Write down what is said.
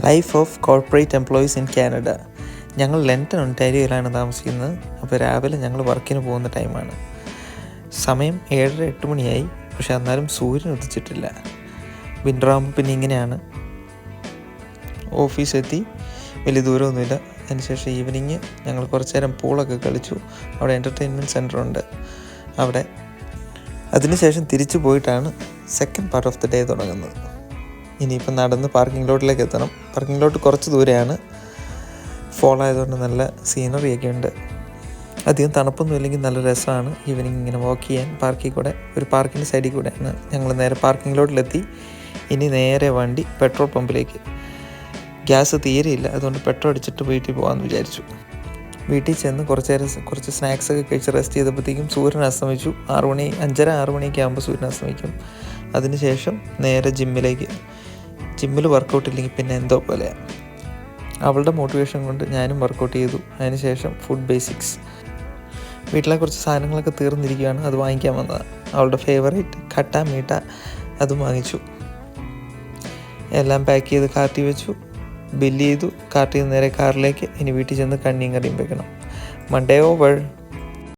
Life of corporate employees in Canada. ഞങ്ങൾ London ഒണ്ടാരിയോയിലാണ് താമസിക്കുന്നത്. അപ്പോൾ രാവിലെ ഞങ്ങൾ വർക്കിന് പോകുന്ന ടൈമാണ്. സമയം 7:30-8 മണിയായി. പക്ഷെ എന്നാലും സൂര്യൻ ഉദിച്ചിട്ടില്ല. വിൻ്ററാകുമ്പോൾ പിന്നെ ഇങ്ങനെയാണ്. ഓഫീസെത്തി, വലിയ ദൂരമൊന്നുമില്ല. അതിനുശേഷം ഈവനിങ് ഞങ്ങൾ കുറച്ച് നേരം പൂളൊക്കെ കളിച്ചു. അവിടെ എൻ്റർടൈൻമെൻറ്റ് സെൻറ്ററുണ്ട് അവിടെ. അതിനുശേഷം തിരിച്ചു പോയിട്ടാണ് second part of the day തുടങ്ങുന്നത്. ഇനിയിപ്പം നടന്ന് പാർക്കിംഗ് ലോട്ടിലേക്ക് എത്തണം. പാർക്കിംഗ് ലോട്ട് കുറച്ച് ദൂരെയാണ്. ഫോൾ ആയതുകൊണ്ട് നല്ല സീനറിയൊക്കെ ഉണ്ട്. അധികം തണുപ്പൊന്നും ഇല്ലെങ്കിൽ നല്ല രസമാണ് ഈവനിങ് ഇങ്ങനെ വാക്ക് ചെയ്യാൻ. പാർക്കിൽ കൂടെ ഒരു പാർക്കിൻ്റെ സൈഡിൽ കൂടെയാണ് ഞങ്ങൾ നേരെ പാർക്കിംഗ് ലോട്ടിലെത്തി. ഇനി നേരെ വണ്ടി പെട്രോൾ പമ്പിലേക്ക്. ഗ്യാസ് തീരെയില്ല, അതുകൊണ്ട് പെട്രോൾ അടിച്ചിട്ട് വീട്ടിൽ പോകാമെന്ന് വിചാരിച്ചു. വീട്ടിൽ ചെന്ന് കുറച്ച് സ്നാക്സൊക്കെ കഴിച്ച് റെസ്റ്റ് ചെയ്തപ്പോഴത്തേക്കും സൂര്യൻ അസ്തമിച്ചു. 5:30-6 മണിയൊക്കെ ആകുമ്പോൾ സൂര്യൻ അസ്തമിക്കും. അതിനുശേഷം നേരെ ജിമ്മിൽ വർക്കൗട്ട് ഇല്ലെങ്കിൽ പിന്നെ എന്തോ പോലെയാണ്. അവളുടെ മോട്ടിവേഷൻ കൊണ്ട് ഞാനും വർക്കൗട്ട് ചെയ്തു. അതിനുശേഷം ഫുഡ് ബേസിക്സ്. വീട്ടിലെ കുറച്ച് സാധനങ്ങളൊക്കെ തീർന്നിരിക്കുകയാണ്, അത് വാങ്ങിക്കാൻ വന്നതാണ്. അവളുടെ ഫേവറേറ്റ് ഖട്ട മീട്ട അതും വാങ്ങിച്ചു. എല്ലാം പാക്ക് ചെയ്ത് കാർട്ടിൽ വെച്ചു. ബില്ല് ചെയ്തു. കാർട്ടിൽ നിന്ന് നേരെ കാറിലേക്ക്. ഇനി വീട്ടിൽ ചെന്ന് കഞ്ഞിയും കറിയും വെക്കണം. Monday over.